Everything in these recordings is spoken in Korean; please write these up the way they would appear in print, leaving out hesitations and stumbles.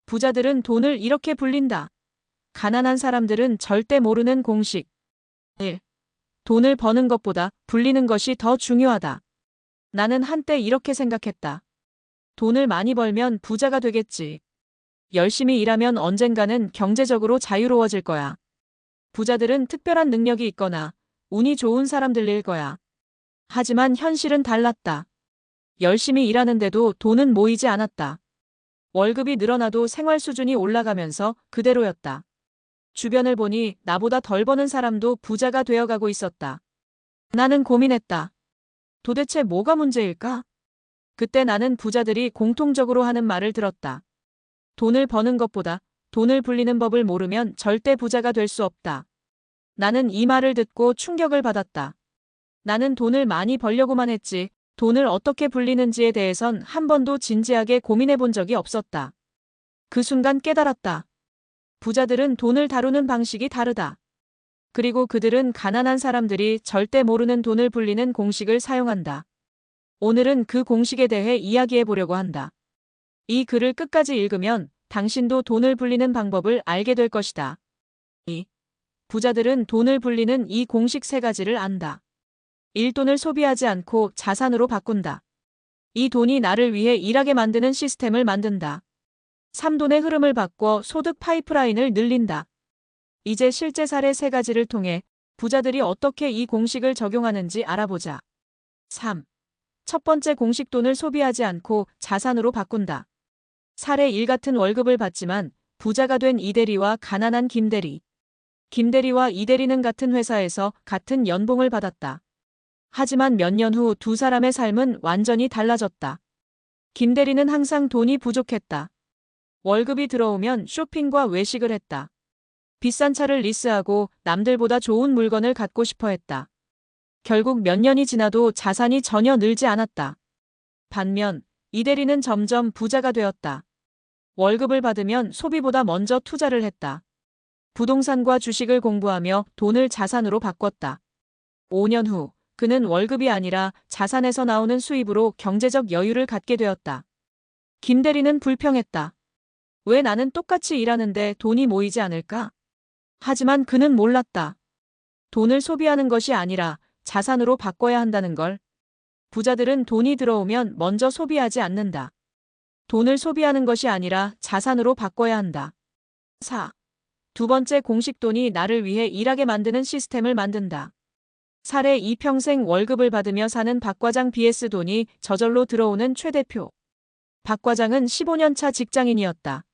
부자들은 돈을 이렇게 불린다. 가난한 사람들은 절대 모르는 공식. 1. 돈을 버는 것보다 불리는 것이 더 중요하다. 나는 한때 이렇게 생각했다. 돈을 많이 벌면 부자가 되겠지. 열심히 일하면 언젠가는 경제적으로 자유로워질 거야. 부자들은 특별한 능력이 있거나 운이 좋은 사람들일 거야. 하지만 현실은 달랐다. 열심히 일하는데도 돈은 모이지 않았다. 월급이 늘어나도 생활 수준이 올라가면서 그대로였다. 주변을 보니 나보다 덜 버는 사람도 부자가 되어가고 있었다. 나는 고민했다. 도대체 뭐가 문제일까? 그때 나는 부자들이 공통적으로 하는 말을 들었다. 돈을 버는 것보다 돈을 불리는 법을 모르면 절대 부자가 될 수 없다. 나는 이 말을 듣고 충격을 받았다. 나는 돈을 많이 벌려고만 했지 돈을 어떻게 불리는지에 대해선 한 번도 진지하게 고민해 본 적이 없었다. 그 순간 깨달았다. 부자들은 돈을 다루는 방식이 다르다. 그리고 그들은 가난한 사람들이 절대 모르는 돈을 불리는 공식을 사용한다. 오늘은 그 공식에 대해 이야기해 보려고 한다. 이 글을 끝까지 읽으면 당신도 돈을 불리는 방법을 알게 될 것이다. 2. 부자들은 돈을 불리는 이 공식 3가지를 안다. 1. 돈을 소비하지 않고 자산으로 바꾼다. 이 돈이 나를 위해 일하게 만드는 시스템을 만든다. 3. 돈의 흐름을 바꿔 소득 파이프라인을 늘린다. 이제 실제 사례 3가지를 통해 부자들이 어떻게 이 공식을 적용하는지 알아보자. 3. 첫 번째 공식 돈을 소비하지 않고 자산으로 바꾼다. 사례 1 같은 월급을 받지만 부자가 된 이대리와 가난한 김대리. 김대리와 이대리는 같은 회사에서 같은 연봉을 받았다. 하지만 몇 년 후 두 사람의 삶은 완전히 달라졌다. 김대리는 항상 돈이 부족했다. 월급이 들어오면 쇼핑과 외식을 했다. 비싼 차를 리스하고 남들보다 좋은 물건을 갖고 싶어 했다. 결국 몇 년이 지나도 자산이 전혀 늘지 않았다. 반면 이대리는 점점 부자가 되었다. 월급을 받으면 소비보다 먼저 투자를 했다. 부동산과 주식을 공부하며 돈을 자산으로 바꿨다. 5년 후 그는 월급이 아니라 자산에서 나오는 수입으로 경제적 여유를 갖게 되었다. 김대리는 불평했다. 왜 나는 똑같이 일하는데 돈이 모이지 않을까? 하지만 그는 몰랐다. 돈을 소비하는 것이 아니라 자산으로 바꿔야 한다는 걸. 부자들은 돈이 들어오면 먼저 소비하지 않는다. 돈을 소비하는 것이 아니라 자산으로 바꿔야 한다. 4. 두 번째 공식 돈이 나를 위해 일하게 만드는 시스템을 만든다. 사례 2. 평생 월급을 받으며 사는 박 과장 vs 돈이 저절로 들어오는 최 대표. 박 과장은 15년 차 직장인이었다.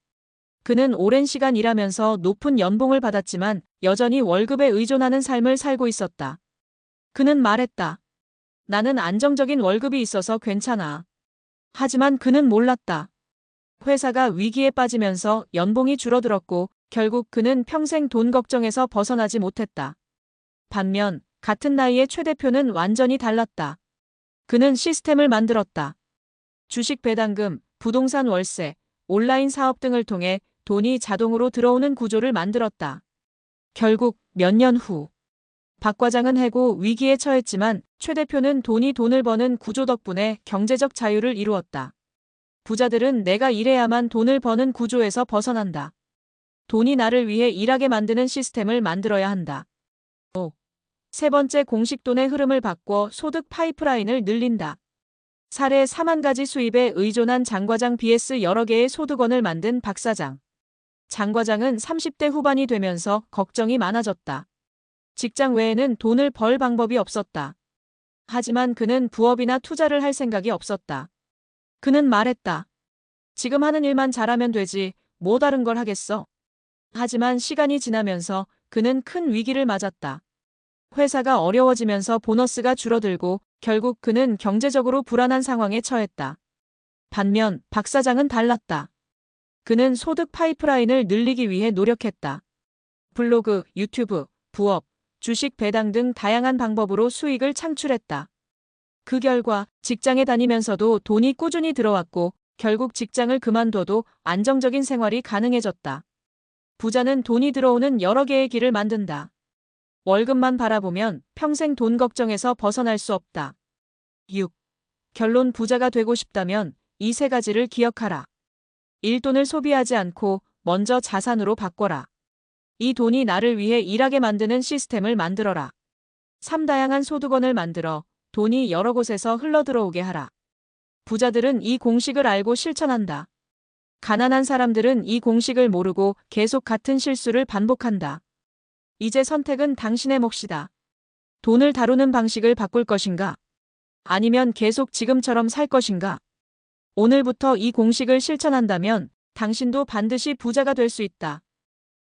그는 오랜 시간 일하면서 높은 연봉을 받았지만 여전히 월급에 의존하는 삶을 살고 있었다. 그는 말했다. 나는 안정적인 월급이 있어서 괜찮아. 하지만 그는 몰랐다. 회사가 위기에 빠지면서 연봉이 줄어들었고 결국 그는 평생 돈 걱정에서 벗어나지 못했다. 반면 같은 나이의 최 대표는 완전히 달랐다. 그는 시스템을 만들었다. 주식 배당금, 부동산 월세, 온라인 사업 등을 통해 돈이 자동으로 들어오는 구조를 만들었다. 결국 몇 년 후 박 과장은 해고 위기에 처했지만 최 대표는 돈을 버는 구조 덕분에 경제적 자유를 이루었다. 부자들은 내가 일해야만 돈을 버는 구조에서 벗어난다. 돈이 나를 위해 일하게 만드는 시스템을 만들어야 한다. 5. 세 번째 공식 돈의 흐름을 바꿔 소득 파이프라인을 늘린다. 사례 4만 가지 수입에 의존한 장 과장 vs 여러 개의 소득원을 만든 박 사장. 장 과장은 30대 후반이 되면서 걱정이 많아졌다. 직장 외에는 돈을 벌 방법이 없었다. 하지만 그는 부업이나 투자를 할 생각이 없었다. 그는 말했다. 지금 하는 일만 잘하면 되지, 뭐 다른 걸 하겠어. 하지만 시간이 지나면서 그는 큰 위기를 맞았다. 회사가 어려워지면서 보너스가 줄어들고 결국 그는 경제적으로 불안한 상황에 처했다. 반면 박 사장은 달랐다. 그는 소득 파이프라인을 늘리기 위해 노력했다. 블로그, 유튜브, 부업, 주식 배당 등 다양한 방법으로 수익을 창출했다. 그 결과 직장에 다니면서도 돈이 꾸준히 들어왔고 결국 직장을 그만둬도 안정적인 생활이 가능해졌다. 부자는 돈이 들어오는 여러 개의 길을 만든다. 월급만 바라보면 평생 돈 걱정에서 벗어날 수 없다. 6. 결론 부자가 되고 싶다면 이 3가지를 기억하라. 일돈을 소비하지 않고 먼저 자산으로 바꿔라. 이 돈이 나를 위해 일하게 만드는 시스템을 만들어라. 3. 다양한 소득원을 만들어 돈이 여러 곳에서 흘러들어오게 하라. 부자들은 이 공식을 알고 실천한다. 가난한 사람들은 이 공식을 모르고 계속 같은 실수를 반복한다. 이제 선택은 당신의 몫이다. 돈을 다루는 방식을 바꿀 것인가? 아니면 계속 지금처럼 살 것인가? 오늘부터 이 공식을 실천한다면 당신도 반드시 부자가 될 수 있다.